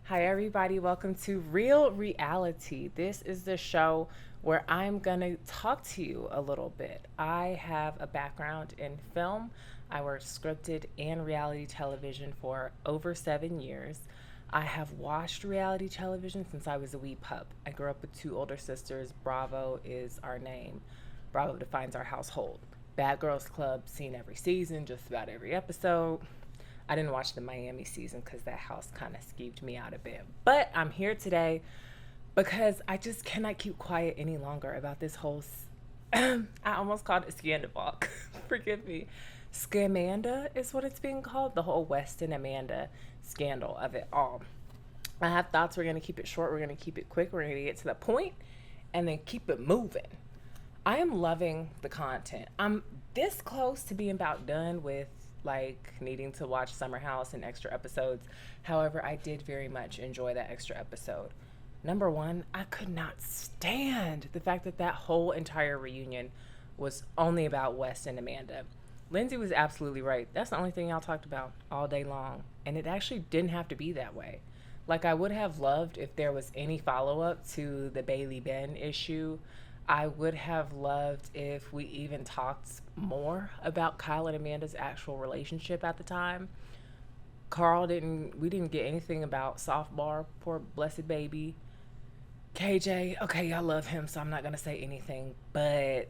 Hi, everybody. Welcome to Real Reality. This is the show where I'm going to talk to you a little bit. I have a background in film. I worked scripted and reality television for over 7 years. I have watched reality television since I was a wee pup. I grew up with two older sisters. Bravo is our name, Bravo defines our household. Bad Girls Club, seen every season, just about every episode. I didn't watch the Miami season because that house kind of skeeved me out a bit. But I'm here today because I just cannot keep quiet any longer about this whole. I almost called it scandal. Forgive me. Scamanda is what it's being called. The whole Weston Amanda scandal of it all. I have thoughts. We're going to keep it short. We're going to keep it quick. We're going to get to the point and then keep it moving. I am loving the content. I'm this close to being about done with like needing to watch Summer House and extra episodes. However, I did very much enjoy that extra episode. Number one, I could not stand the fact that that whole entire reunion was only about Wes and Amanda. Lindsay was absolutely right. That's the only thing y'all talked about all day long. And it actually didn't have to be that way. Like, I would have loved if there was any follow up to the Bailey Ben issue. I would have loved if we even talked more about Kyle and Amanda's actual relationship at the time. We didn't get anything about Softbar, poor blessed baby. KJ, okay, I love him, so I'm not gonna say anything, but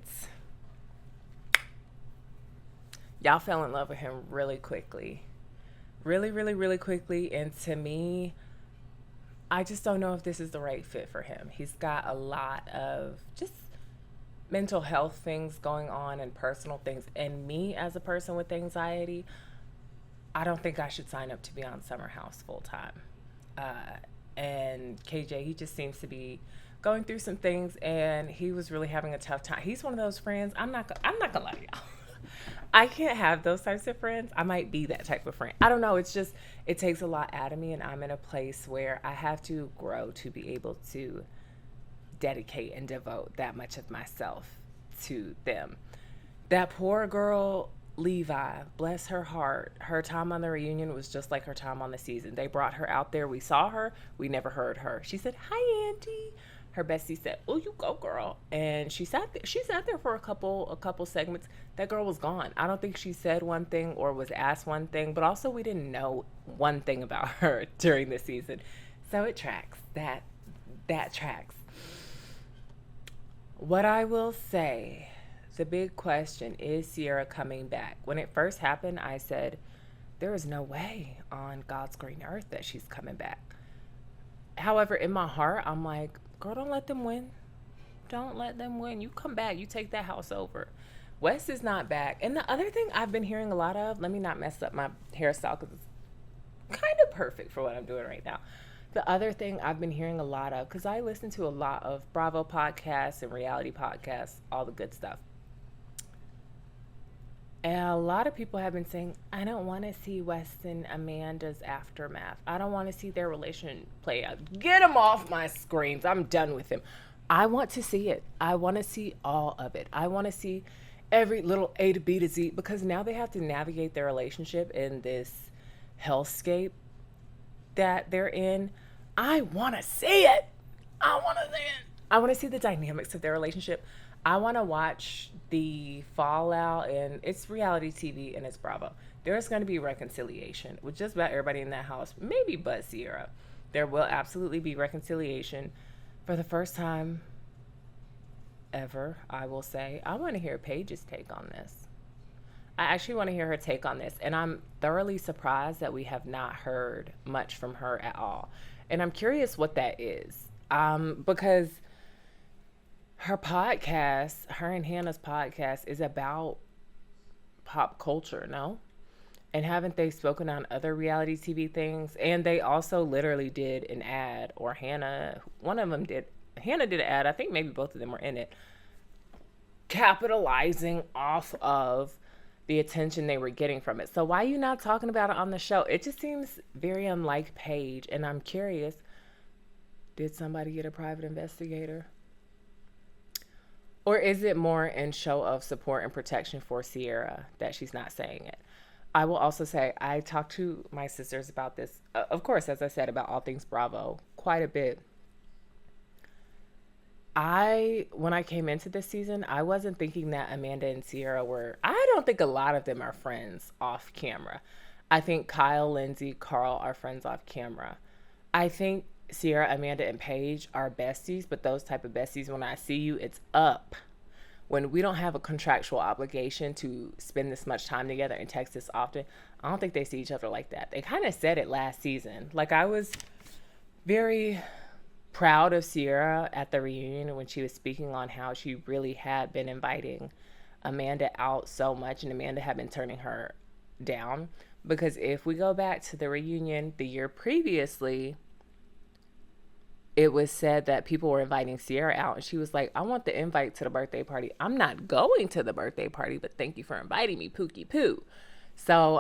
y'all fell in love with him really quickly. Really, really, really quickly. And to me, I just don't know if this is the right fit for him. He's got a lot of just mental health things going on and personal things. And me, as a person with anxiety, I don't think I should sign up to be on Summer House full time. And KJ, he just seems to be going through some things, and he was really having a tough time. He's one of those friends. I'm not gonna lie to y'all. I can't have those types of friends. I might be that type of friend. I don't know. It's just, it takes a lot out of me, and I'm in a place where I have to grow to be able to dedicate and devote that much of myself to them. That poor girl, Levi, bless her heart, her time on the reunion was just like her time on the season. They brought her out there. We saw her. We never heard her. She said, "Hi, Auntie." Her bestie said, "Oh, you go, girl." And she sat there. She sat there for a couple segments. That girl was gone. I don't think she said one thing or was asked one thing, but also we didn't know one thing about her during the season. So it tracks. That tracks. What I will say, the big question is Sierra coming back. When it first happened, I said, there is no way on God's green earth that she's coming back. However, in my heart, I'm like, girl, don't let them win. Don't let them win. You come back, you take that house over. Wes is not back. And the other thing I've been hearing a lot of, let me not mess up my hairstyle because it's kind of perfect for what I'm doing right now. The other thing I've been hearing a lot of, because I listen to a lot of Bravo podcasts and reality podcasts, all the good stuff. And a lot of people have been saying, I don't want to see Weston Amanda's aftermath. I don't want to see their relation play out. Get him off my screens. I'm done with him. I want to see it. I want to see all of it. I want to see every little A to B to Z because now they have to navigate their relationship in this hellscape that they're in. I want to see it. I want to see it. I want to see the dynamics of their relationship. I want to watch the fallout, and it's reality TV and it's Bravo. There's going to be reconciliation with just about everybody in that house, maybe but Sierra. There will absolutely be reconciliation for the first time ever, I will say. I want to hear Paige's take on this. I actually want to hear her take on this, and I'm thoroughly surprised that we have not heard much from her at all. And I'm curious what that is, because her and Hannah's podcast is about pop culture, no? And haven't they spoken on other reality TV things? And they also literally did an ad, or one of them did. Hannah did an ad. I think maybe both of them were in it, capitalizing off of the attention they were getting from it. So why are you not talking about it on the show? It just seems very unlike Paige. And I'm curious, did somebody get a private investigator? Or is it more in show of support and protection for Sierra that she's not saying it? I will also say I talked to my sisters about this, of course, as I said, about all things Bravo quite a bit. When I came into this season, I wasn't thinking that Amanda and Sierra were, I don't think a lot of them are friends off camera. I think Kyle, Lindsay, Carl are friends off camera. I think Sierra, Amanda, and Paige are besties, but those type of besties, when I see you, it's up. When we don't have a contractual obligation to spend this much time together and text this often, I don't think they see each other like that. They kind of said it last season. Like, I was very proud of Sierra at the reunion when she was speaking on how she really had been inviting Amanda out so much, and Amanda had been turning her down. Because if we go back to the reunion the year previously, it was said that people were inviting Sierra out, and she was like, I want the invite to the birthday party. I'm not going to the birthday party, but thank you for inviting me, Pookie Poo. So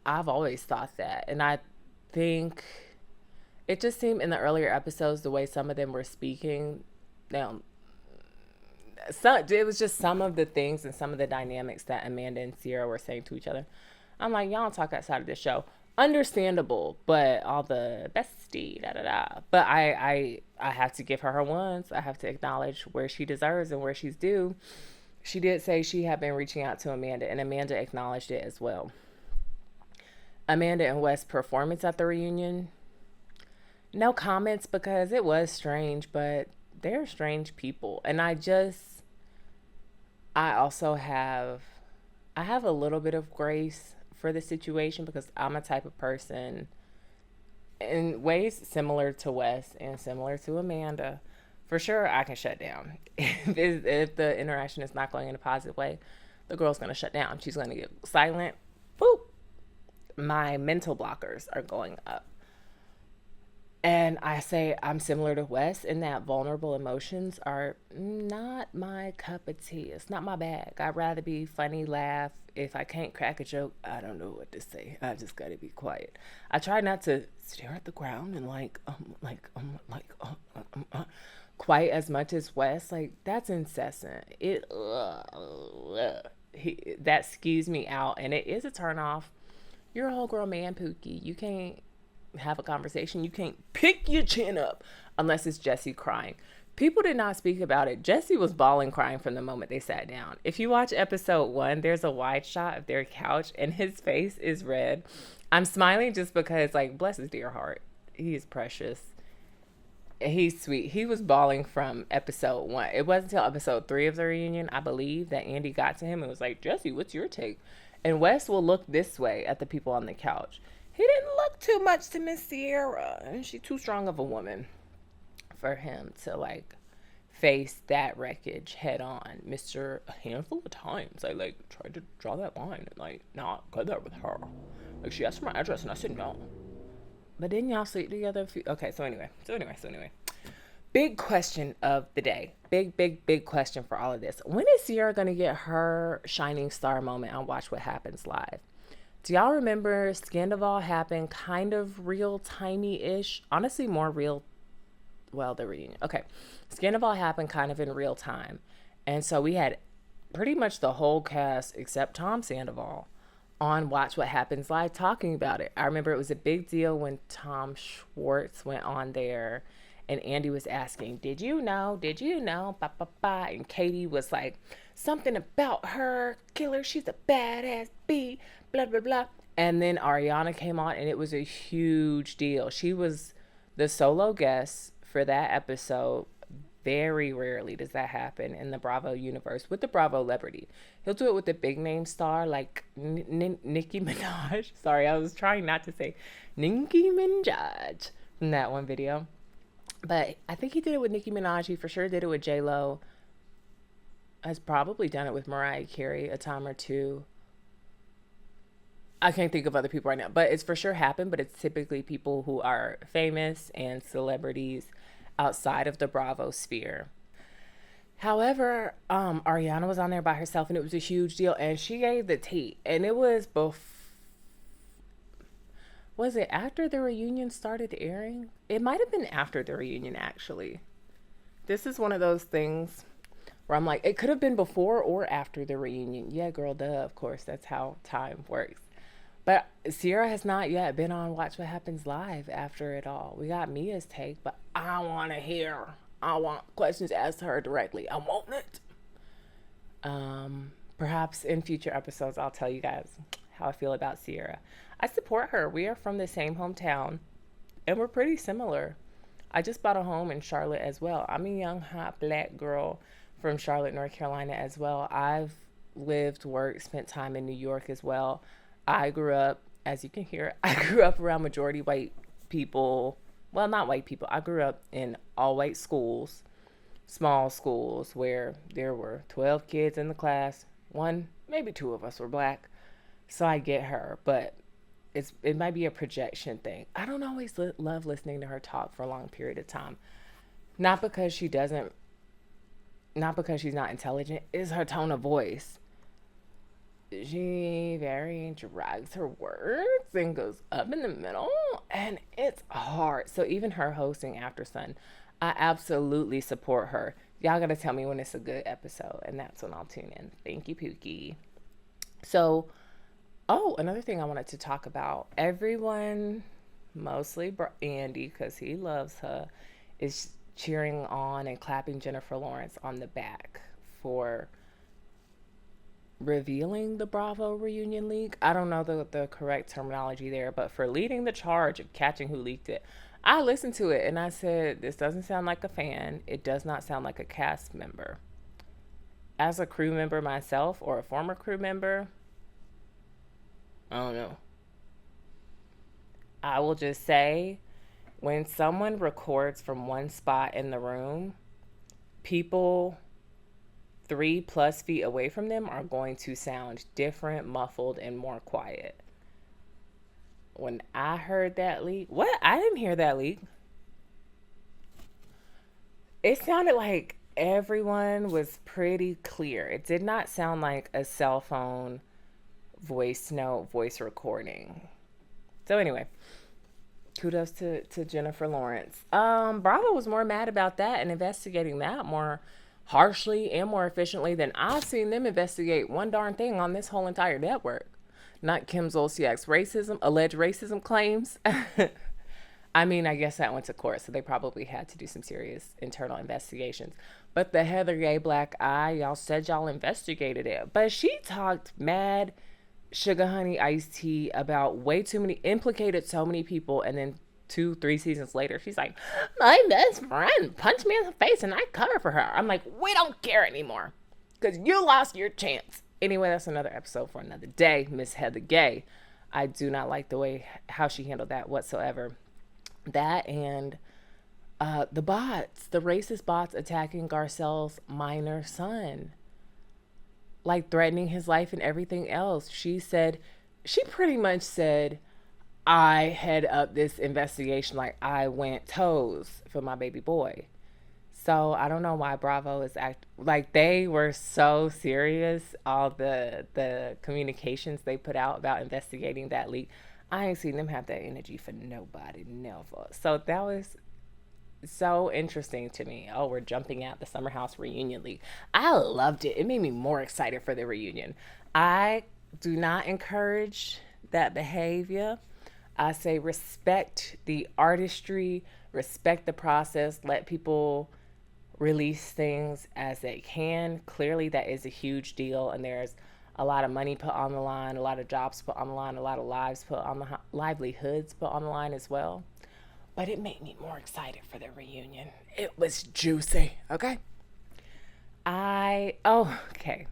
I've always thought that. And I think it just seemed in the earlier episodes, the way some of them were speaking, now, it was just some of the things and some of the dynamics that Amanda and Sierra were saying to each other. I'm like, y'all don't talk outside of this show. Understandable, but all the bestie, da da da. But I have to give her her ones. I have to acknowledge where she deserves and where she's due. She did say she had been reaching out to Amanda, and Amanda acknowledged it as well. Amanda and West's performance at the reunion, no comments because it was strange, but they're strange people. And I also I have a little bit of grace for the situation because I'm a type of person in ways similar to Wes and similar to Amanda. For sure, I can shut down. If the interaction is not going in a positive way, the girl's going to shut down. She's going to get silent. Boop. My mental blockers are going up. And I say I'm similar to Wes in that vulnerable emotions are not my cup of tea. It's not my bag. I'd rather be funny, laugh. If I can't crack a joke, I don't know what to say. I just gotta be quiet. I try not to stare at the ground and quite as much as Wes. Like, that's incessant. That skews me out, and it is a turn off. You're a whole grown man, Pookie. You can't have a conversation. You can't pick your chin up unless it's Jesse crying. People did not speak about it. Jesse was bawling crying from the moment they sat down. If you watch episode 1, there's a wide shot of their couch and his face is red. I'm smiling just because, like, bless his dear heart. He is precious. He's sweet. He was bawling from episode 1. It wasn't until episode 3 of the reunion, I believe, that Andy got to him and was like, Jesse, what's your take? And Wes will look this way at the people on the couch. He didn't look too much to Miss Sierra, and she's too strong of a woman for him to, like, face that wreckage head on. Mr. A handful of times I, like, tried to draw that line and, like, not go there with her. Like, she asked for my address and I said no. But didn't y'all sleep together? Okay, so anyway. Big question of the day. Big question for all of this. When is Sierra going to get her shining star moment on Watch What Happens Live? Do y'all remember Scandival happened kind of real timey-ish? Honestly, more real. Well, the reunion. Okay. Scandival happened kind of in real time. And so we had pretty much the whole cast except Tom Sandoval on Watch What Happens Live talking about it. I remember it was a big deal when Tom Schwartz went on there and Andy was asking, did you know? Ba, ba, ba. And Katie was like, something about her, killer, she's a badass bee, blah, blah, blah. And then Ariana came on and it was a huge deal. She was the solo guest for that episode. Very rarely does that happen in the Bravo universe with the Bravo celebrity. He'll do it with a big name star like Nicki Minaj. Sorry, I was trying not to say Nicki Minaj from that one video. But I think he did it with Nicki Minaj. He for sure did it with J-Lo. Has probably done it with Mariah Carey a time or two. I can't think of other people right now. But it's for sure happened. But it's typically people who are famous and celebrities outside of the Bravo sphere. However, Ariana was on there by herself and it was a huge deal. And she gave the tea. And it was was it after the reunion started airing? It might have been after the reunion, actually. This is one of those things where I'm like, it could have been before or after the reunion. Yeah, girl, duh, of course. That's how time works. But Sierra has not yet been on Watch What Happens Live after it all. We got Mia's take, but I want to hear. I want questions asked to her directly. I want it. Perhaps in future episodes, I'll tell you guys how I feel about Sierra. I support her. We are from the same hometown, and we're pretty similar. I just bought a home in Charlotte as well. I'm a young, hot black girl from Charlotte, North Carolina as well. I've lived, worked, spent time in New York as well. I grew up, as you can hear, I grew up around majority white people. Well, not white people. I grew up in all white schools, small schools where there were 12 kids in the class. One, maybe two of us were black. So I get her, but it might be a projection thing. I don't always love listening to her talk for a long period of time. Not because she doesn't, not because she's not intelligent. It's her tone of voice. She very drags her words and goes up in the middle, and it's hard. So even her hosting After Sun, I absolutely support her. Y'all gotta tell me when it's a good episode, and that's when I'll tune in. Thank you, Pookie. So, oh, another thing I wanted to talk about. Everyone, mostly Andy, because he loves her, is cheering on and clapping Jennifer Lawrence on the back for revealing the Bravo reunion leak. I don't know the correct terminology there, but for leading the charge of catching who leaked it. I listened to it and I said, this doesn't sound like a fan. It does not sound like a cast member. As a crew member myself or a former crew member, I don't know. I will just say when someone records from one spot in the room, people 3+ feet away from them are going to sound different, muffled, and more quiet. When I heard that leak, what? I didn't hear that leak. It sounded like everyone was pretty clear. It did not sound like a cell phone voice note, voice recording. So anyway, kudos to Jennifer Lawrence. Bravo was more mad about that and investigating that more harshly and more efficiently than I've seen them investigate one darn thing on this whole entire network. Not Kim Zolciak's alleged racism claims. I mean, I guess that went to court, so they probably had to do some serious internal investigations. But the Heather Gay Black Eye, y'all said y'all investigated it. But she talked mad sugar honey iced tea about way too many, implicated so many people, and then 2, 3 seasons later, she's like, my best friend punched me in the face and I covered for her. I'm like, we don't care anymore because you lost your chance. Anyway, that's another episode for another day. Miss Heather Gay. I do not like the way how she handled that whatsoever. That and the bots, the racist bots attacking Garcelle's minor son, like threatening his life and everything else. She pretty much said, I head up this investigation like I went toes for my baby boy. So I don't know why Bravo is like they were so serious. All the communications they put out about investigating that leak, I ain't seen them have that energy for nobody, never. So that was so interesting to me. Oh, we're jumping at the Summer House reunion leak. I loved it. It made me more excited for the reunion. I do not encourage that behavior. I say respect the artistry, respect the process, let people release things as they can. Clearly, that is a huge deal, and there's a lot of money put on the line, a lot of jobs put on the line, a lot of livelihoods put on the line as well. But it made me more excited for the reunion. It was juicy, okay? Okay. Okay.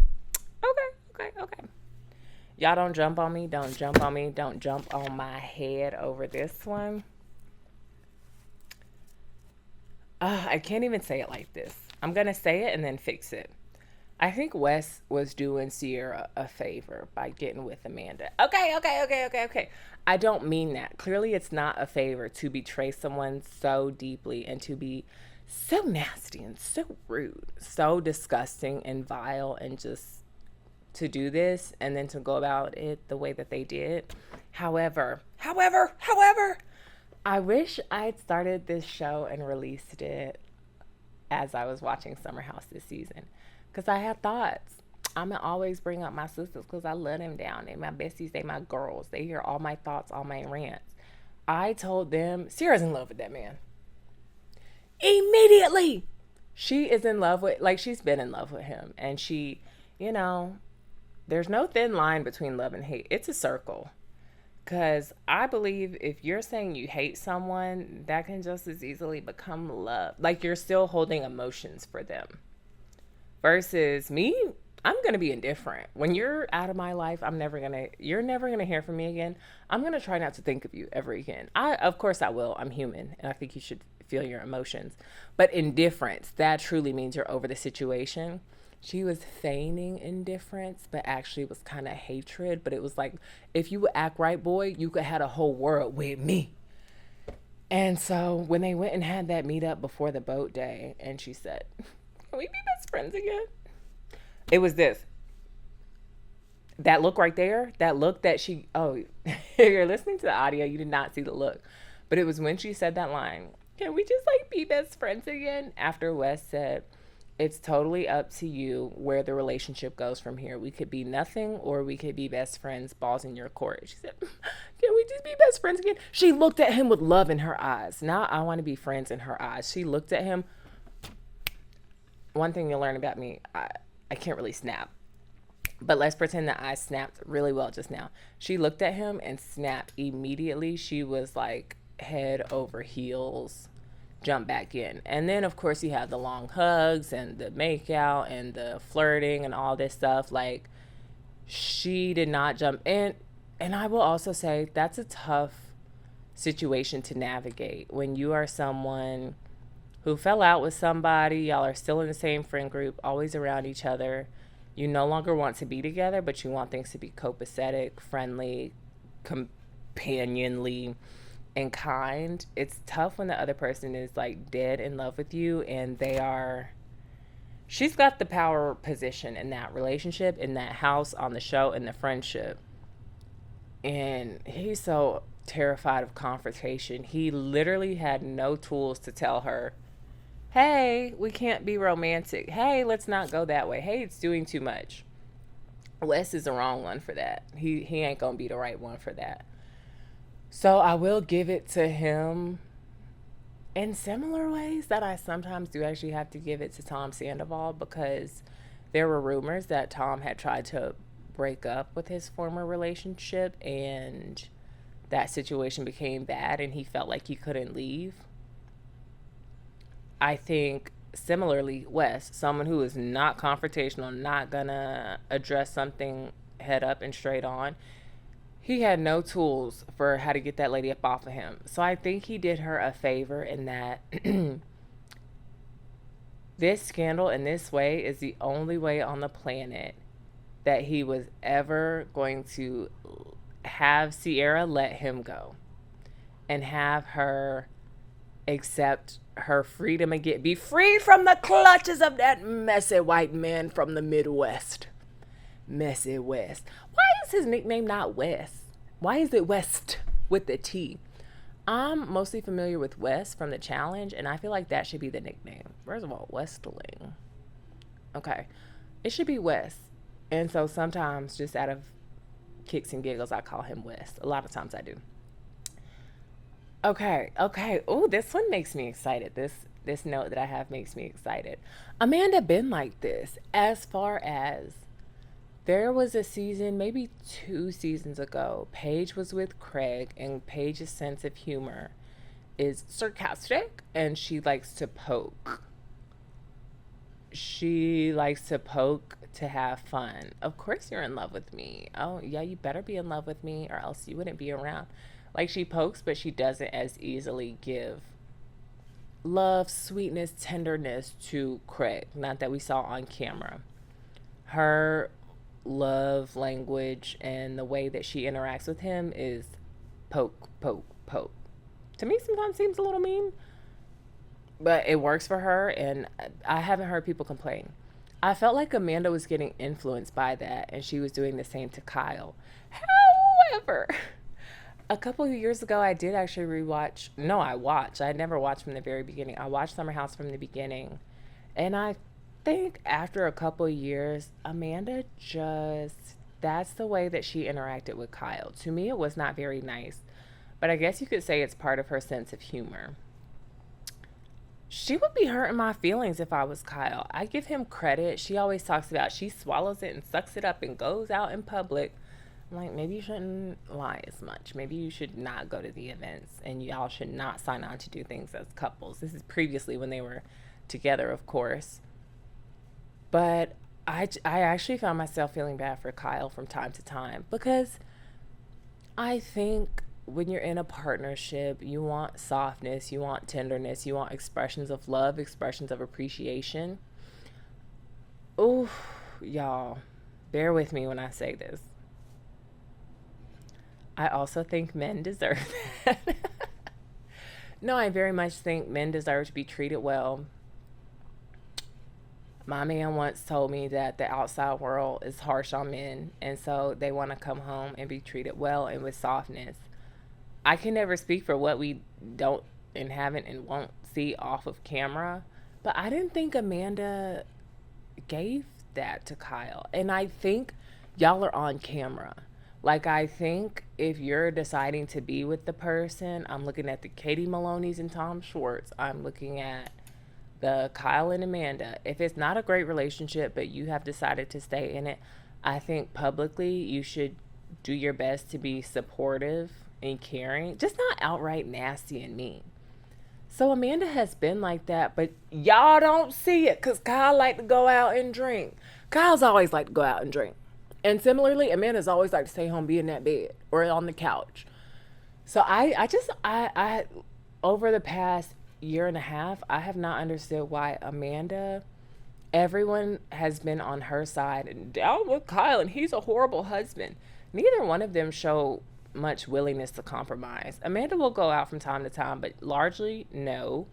Y'all don't jump on me. Don't jump on me. Don't jump on my head over this one. I can't even say it like this. I'm going to say it and then fix it. I think Wes was doing Sierra a favor by getting with Amanda. Okay. I don't mean that. Clearly, it's not a favor to betray someone so deeply and to be so nasty and so rude, so disgusting and vile, and just to do this and then to go about it the way that they did. However, I wish I'd started this show and released it as I was watching Summer House this season, because I had thoughts. I'm going to always bring up my sisters because I love them down. They my besties, they my girls. They hear all my thoughts, all my rants. I told them, Sierra's in love with that man. Immediately. She is in love with, like, she's been in love with him. And she, you know, there's no thin line between love and hate. It's a circle. Because I believe if you're saying you hate someone, that can just as easily become love. Like you're still holding emotions for them. Versus me, I'm going to be indifferent. When you're out of my life, you're never going to hear from me again. I'm going to try not to think of you ever again. Of course I will. I'm human and I think you should feel your emotions. But indifference, that truly means you're over the situation. She was feigning indifference, but actually it was kind of hatred. But it was like, if you would act right, boy, you could have a whole world with me. And so when they went and had that meetup before the boat day, and she said, can we be best friends again? It was this. That look right there, that look that she, oh, if you're listening to the audio, you did not see the look. But it was when she said that line, can we just like be best friends again? After Wes said, it's totally up to you where the relationship goes from here. We could be nothing or we could be best friends, balls in your court. She said, can we just be best friends again? She looked at him with love in her eyes. Now I want to be friends in her eyes. She looked at him. One thing you'll learn about me, I can't really snap. But let's pretend that I snapped really well just now. She looked at him and snapped immediately. She was like head over heels, jump back in. And then, of course, you have the long hugs and the make out and the flirting and all this stuff. Like, she did not jump in. And I will also say that's a tough situation to navigate when you are someone who fell out with somebody, y'all are still in the same friend group, always around each other. You no longer want to be together, but you want things to be copacetic, friendly, companionly, and kind. It's tough when the other person is like dead in love with you and she's got the power position in that relationship, in that house, on the show, in the friendship. And he's so terrified of confrontation. He literally had no tools to tell her, hey, we can't be romantic. Hey, let's not go that way. Hey, it's doing too much. Wes is the wrong one for that. He ain't gonna be the right one for that. So I will give it to him in similar ways that I sometimes do actually have to give it to Tom Sandoval, because there were rumors that Tom had tried to break up with his former relationship and that situation became bad and he felt like he couldn't leave. I think similarly, Wes, someone who is not confrontational, not gonna address something head up and straight on, he had no tools for how to get that lady up off of him. So I think he did her a favor in that this scandal in this way is the only way on the planet that he was ever going to have Sierra let him go and have her accept her freedom again, be freed from the clutches of that messy white man from the Midwest. Messy West. Why is his nickname not West? Why is it West with the T? I'm mostly familiar with West from the challenge, and I feel like that should be the nickname. First of all, Westling. Okay. It should be West. And so sometimes, just out of kicks and giggles, I call him West. A lot of times I do. Okay. Oh, this one makes me excited. This note that I have makes me excited. Amanda been like this as far as there was a season, maybe 2 seasons ago, Paige was with Craig, and Paige's sense of humor is sarcastic, and she likes to poke. She likes to poke to have fun. Of course you're in love with me. Oh, yeah, you better be in love with me or else you wouldn't be around. Like, she pokes, but she doesn't as easily give love, sweetness, tenderness to Craig. Not that we saw on camera. Her love language and the way that she interacts with him is poke, poke, poke. To me, sometimes seems a little mean, but it works for her, and I haven't heard people complain. I felt like Amanda was getting influenced by that, and she was doing the same to Kyle. However, a couple of years ago, I did actually rewatch. No, I watched. I never watched from the very beginning. I watched Summer House from the beginning, and I think after a couple years, Amanda just, that's the way that she interacted with Kyle. To me, it was not very nice, but I guess you could say it's part of her sense of humor. She would be hurting my feelings if I was Kyle. I give him credit. She always talks about she swallows it and sucks it up and goes out in public. I'm like, maybe you shouldn't lie as much. Maybe you should not go to the events and y'all should not sign on to do things as couples. This is previously when they were together, of course. But I actually found myself feeling bad for Kyle from time to time because I think when you're in a partnership, you want softness, you want tenderness, you want expressions of love, expressions of appreciation. Ooh, y'all, bear with me when I say this. I also think men deserve that. No, I very much think men deserve to be treated well. My man once told me that the outside world is harsh on men, and so they want to come home and be treated well and with softness. I can never speak for what we don't and haven't and won't see off of camera, but I didn't think Amanda gave that to Kyle. And I think y'all are on camera. Like, I think if you're deciding to be with the person, I'm looking at the Katie Maloney's and Tom Schwartz. I'm looking at the Kyle and Amanda. If it's not a great relationship, but you have decided to stay in it, I think publicly you should do your best to be supportive and caring, just not outright nasty and mean. So Amanda has been like that, but y'all don't see it because Kyle like to go out and drink. Kyle's always like to go out and drink. And similarly, Amanda's always like to stay home, be in that bed or on the couch. So I over the past year and a half, I have not understood why Amanda, everyone has been on her side and down with Kyle, and he's a horrible husband. Neither one of them show much willingness to compromise. Amanda will go out from time to time, but largely, no.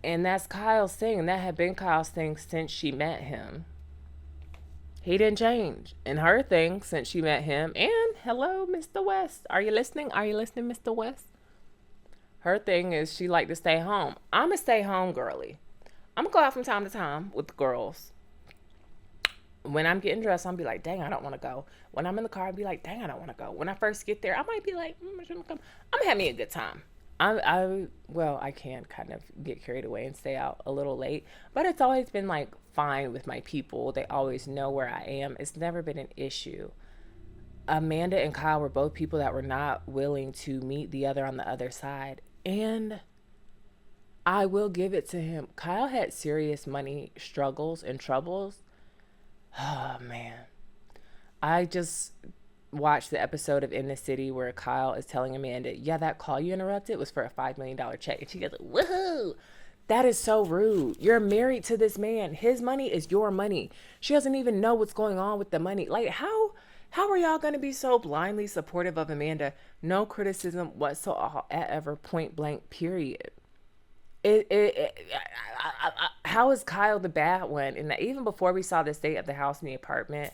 And that's Kyle's thing, and that had been Kyle's thing since she met him. He didn't change. And her thing since she met him, and hello, Mr. West. Are you listening? Are you listening, Mr. West? Her thing is she like to stay home. I'm a stay home girly. I'm gonna go out from time to time with the girls. When I'm getting dressed, I'll be like, dang, I don't want to go. When I'm in the car, I'll be like, dang, I don't want to go. When I first get there, I might be like, I shouldn't come. I'm gonna have me a good time. Well, I can kind of get carried away and stay out a little late, but it's always been like fine with my people. They always know where I am. It's never been an issue. Amanda and Kyle were both people that were not willing to meet the other on the other side. And I will give it to him. Kyle had serious money struggles and troubles. Oh, man. I just watched the episode of In the City where Kyle is telling Amanda, yeah, that call you interrupted was for a $5 million check. And she goes, woohoo. That is so rude. You're married to this man. His money is your money. She doesn't even know what's going on with the money. Like, how are y'all going to be so blindly supportive of Amanda? No criticism whatsoever, point blank, period. How is Kyle the bad one? And even before we saw the state of the house and the apartment,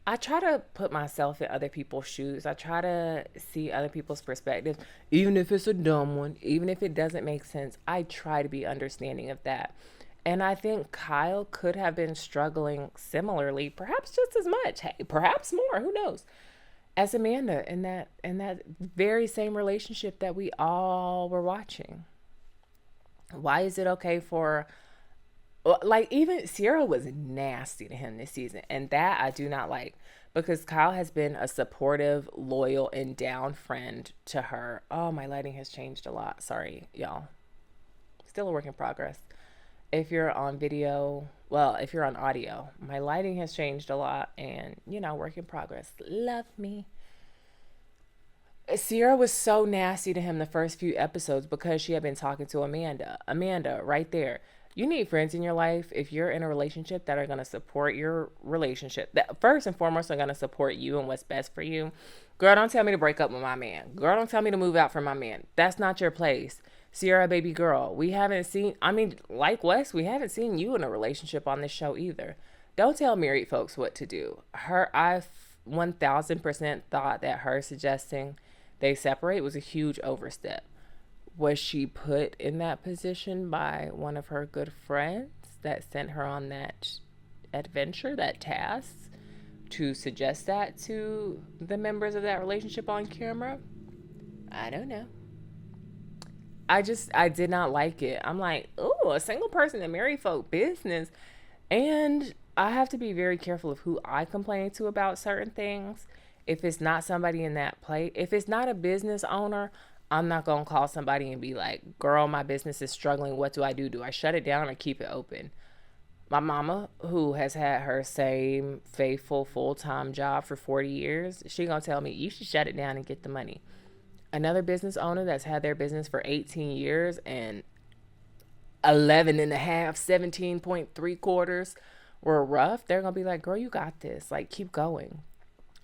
I try to put myself in other people's shoes. I try to see other people's perspectives, even if it's a dumb one, even if it doesn't make sense. I try to be understanding of that. And I think Kyle could have been struggling similarly, perhaps just as much, hey, perhaps more, who knows, as Amanda in that very same relationship that we all were watching. Why is it okay for, like, even Sierra was nasty to him this season, and that I do not like because Kyle has been a supportive, loyal, and down friend to her. Oh, my lighting has changed a lot. Sorry, y'all. Still a work in progress. If you're on video, well, if you're on audio, my lighting has changed a lot, and work in progress. Love me. Sierra was so nasty to him the first few episodes because she had been talking to Amanda. Amanda, right there. You need friends in your life if you're in a relationship that are going to support your relationship. That first and foremost are going to support you and what's best for you. Girl, don't tell me to break up with my man. Girl, don't tell me to move out from my man. That's not your place. Sierra, baby girl, we haven't seen, like Wes, we haven't seen you in a relationship on this show either. Don't tell married folks what to do. I 1000% thought that her suggesting they separate was a huge overstep. Was she put in that position by one of her good friends? that sent her on that adventure, that task, to suggest that to the members of that relationship on camera? I don't know. I did not like it. I'm like, ooh, a single person in married folk business. And I have to be very careful of who I complain to about certain things. If it's not somebody in that place, if it's not a business owner, I'm not going to call somebody and be like, girl, my business is struggling. What do I do? Do I shut it down or keep it open? My mama, who has had her same faithful full-time job for 40 years, she going to tell me, you should shut it down and get the money. Another business owner that's had their business for 18 years and 11 and a half, 17.3 quarters were rough, they're going to be like, girl, you got this. Like, keep going.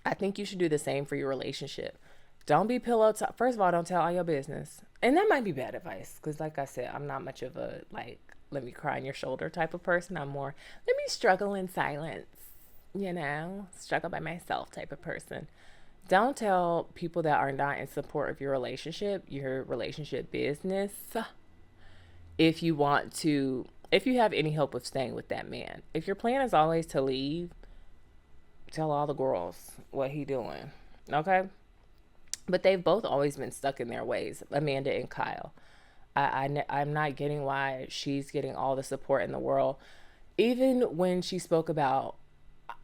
I think you should do the same for your relationship. Don't be pillow talk. First of all, don't tell all your business. And that might be bad advice because, like I said, I'm not much of a, like, let me cry on your shoulder type of person. I'm more, let me struggle in silence, struggle by myself type of person. Don't tell people that are not in support of your relationship business, if you want to, if you have any hope of staying with that man. If your plan is always to leave, tell all the girls what he doing, okay? But they've both always been stuck in their ways, Amanda and Kyle. I'm not getting why she's getting all the support in the world. Even when she spoke about,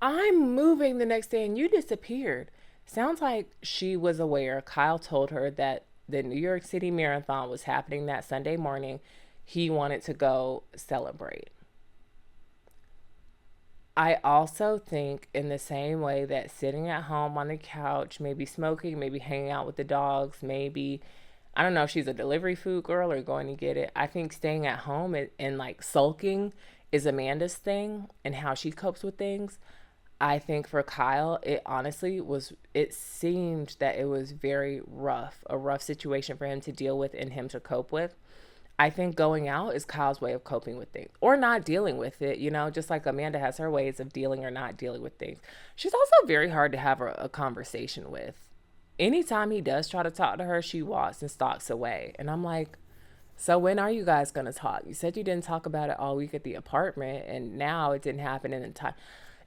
I'm moving the next day and you disappeared. Sounds like she was aware. Kyle told her that the New York City Marathon was happening that Sunday morning. He wanted to go celebrate. I also think, in the same way that sitting at home on the couch, maybe smoking, maybe hanging out with the dogs, maybe, I don't know if she's a delivery food girl or going to get it. I think staying at home and like sulking is Amanda's thing and how she copes with things. I think for Kyle, it seemed that it was very rough, a rough situation for him to deal with and him to cope with. I think going out is Kyle's way of coping with things or not dealing with it, just like Amanda has her ways of dealing or not dealing with things. She's also very hard to have a conversation with. Anytime he does try to talk to her, she walks and stalks away. And I'm like, so when are you guys going to talk? You said you didn't talk about it all week at the apartment and now it didn't happen in the time.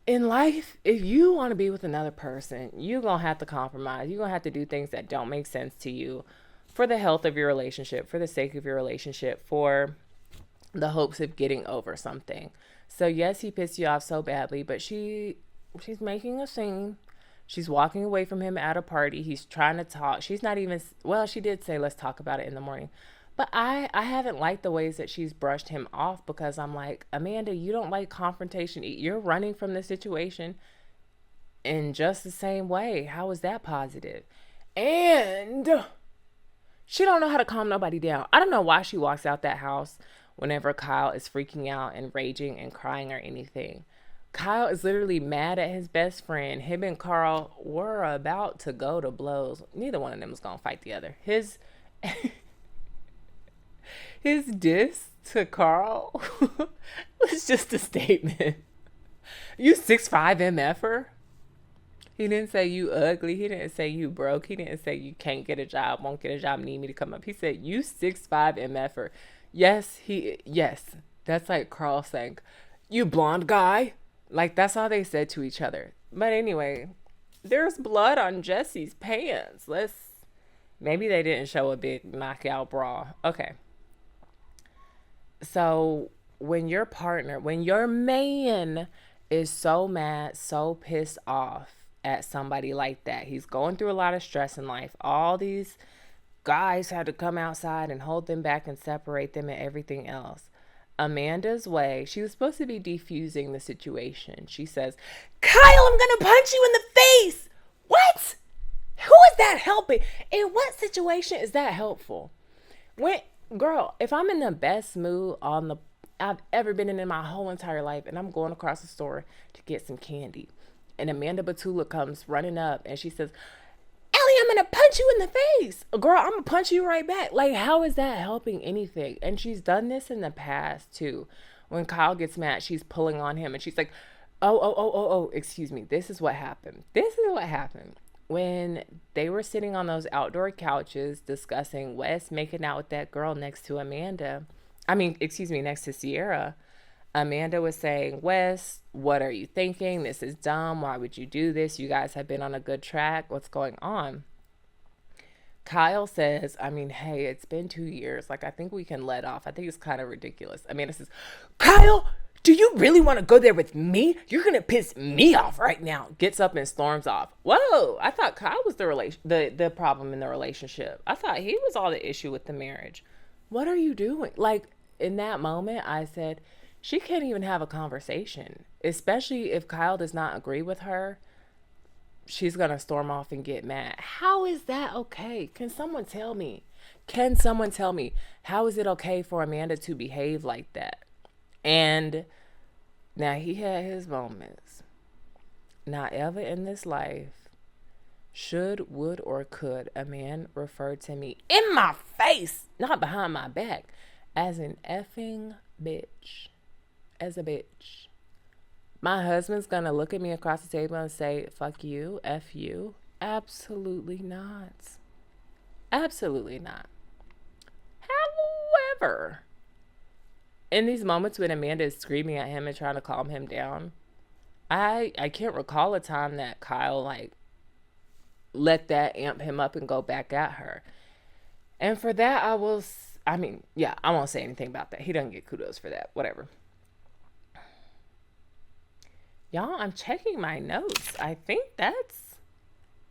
In life, if you want to be with another person, you're going to have to compromise. You're going to have to do things that don't make sense to you for the health of your relationship, for the sake of your relationship, for the hopes of getting over something. So yes, he pissed you off so badly, but she's making a scene. She's walking away from him at a party. He's trying to talk. She's not even, well, she did say, let's talk about it in the morning. But I haven't liked the ways that she's brushed him off because I'm like, Amanda, you don't like confrontation. You're running from the situation in just the same way. How is that positive? And she don't know how to calm nobody down. I don't know why she walks out that house whenever Kyle is freaking out and raging and crying or anything. Kyle is literally mad at his best friend. Him and Carl were about to go to blows. Neither one of them was going to fight the other. His diss to Carl was just a statement. You 6'5" MFer? He didn't say you ugly. He didn't say you broke. He didn't say you can't get a job, won't get a job, need me to come up. He said you 6'5" MFer. Yes. That's like Carl saying, you blonde guy. Like that's all they said to each other. But anyway, there's blood on Jesse's pants. Maybe they didn't show a big knockout bra. Okay. So when your man is so mad, so pissed off at somebody like that, he's going through a lot of stress in life. All these guys had to come outside and hold them back and separate them and everything else. Amanda's way, she was supposed to be defusing the situation. She says, Kyle, I'm going to punch you in the face. What? Who is that helping? In what situation is that helpful? Girl, if I'm in the best mood I've ever been in my whole entire life and I'm going across the store to get some candy and Amanda Batula comes running up and she says, Ellie, I'm going to punch you in the face. Girl, I'm going to punch you right back. Like, how is that helping anything? And she's done this in the past too. When Kyle gets mad, she's pulling on him and she's like, oh, excuse me. This is what happened. When they were sitting on those outdoor couches discussing Wes making out with that girl next to Amanda, next to Sierra, Amanda was saying, Wes, what are you thinking? This is dumb. Why would you do this? You guys have been on a good track. What's going on? Kyle says, I mean, hey, it's been 2 years. Like, I think we can let off. I think it's kind of ridiculous. Amanda says, Kyle, do you really want to go there with me? You're going to piss me off right now. Gets up and storms off. Whoa, I thought Kyle was the problem in the relationship. I thought he was all the issue with the marriage. What are you doing? Like, in that moment, I said, she can't even have a conversation, especially if Kyle does not agree with her. She's gonna storm off and get mad. How is that okay? Can someone tell me? Can someone tell me how is it okay for Amanda to behave like that? And now he had his moments. Not ever in this life should, would, or could a man refer to me in my face, not behind my back, as an effing bitch. As a bitch. My husband's gonna look at me across the table and say, fuck you, F you. Absolutely not. Absolutely not. However, in these moments when Amanda is screaming at him and trying to calm him down, I can't recall a time that Kyle like let that amp him up and go back at her. And for that, I mean, yeah, I won't say anything about that. He doesn't get kudos for that. Whatever. Y'all, I'm checking my notes. I think that's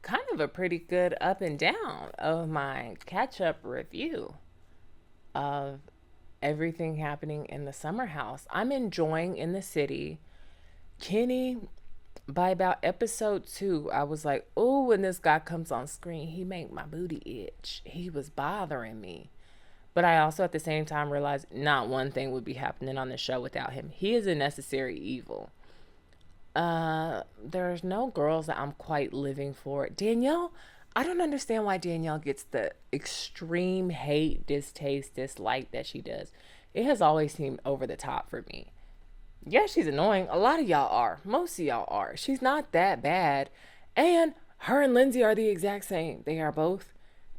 kind of a pretty good up and down of my catch up review of everything happening in the summer house. I'm enjoying In the City. Kenny, by about episode 2, I was like, oh, when this guy comes on screen, he make my booty itch. He was bothering me. But I also at the same time realized not one thing would be happening on the show without him. He is a necessary evil. There's no girls that I'm quite living for. Danielle, I don't understand why Danielle gets the extreme hate, distaste, dislike that she does. It has always seemed over the top for me. Yeah, she's annoying. A lot of y'all are. Most of y'all are. She's not that bad. And her and Lindsay are the exact same. They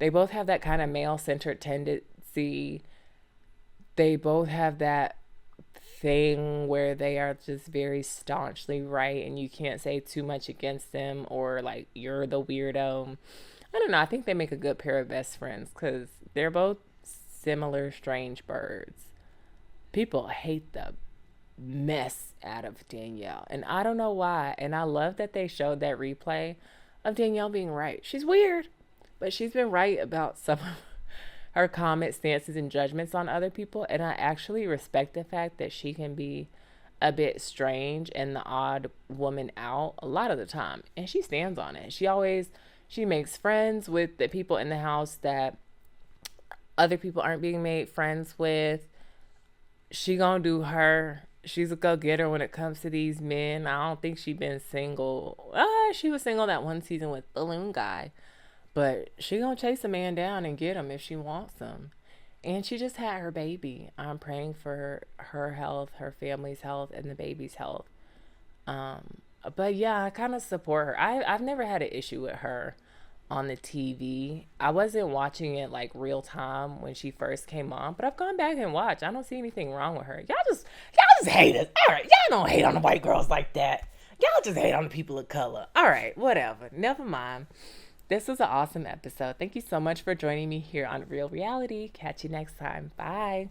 both have that kind of male-centered tendency. They both have that thing where they are just very staunchly right and you can't say too much against them or like you're the weirdo. I don't know. I think they make a good pair of best friends because they're both similar strange birds. People hate the mess out of Danielle and I don't know why. And I love that they showed that replay of Danielle being right. She's weird, but she's been right about some of her comments, stances, and judgments on other people. And I actually respect the fact that she can be a bit strange and the odd woman out a lot of the time. And she stands on it. She makes friends with the people in the house that other people aren't being made friends with. She gonna do her. She's a go-getter when it comes to these men. I don't think she been single. She was single that one season with Balloon Guy. But she gonna chase a man down and get him if she wants him. And she just had her baby. I'm praying for her health, her family's health, and the baby's health. But yeah, I kind of support her. I've never had an issue with her on the TV. I wasn't watching it like real time when she first came on, but I've gone back and watched. I don't see anything wrong with her. Y'all just hate us. All right, y'all don't hate on the white girls like that. Y'all just hate on the people of color. All right, whatever. Never mind. This was an awesome episode. Thank you so much for joining me here on Real Reality. Catch you next time. Bye.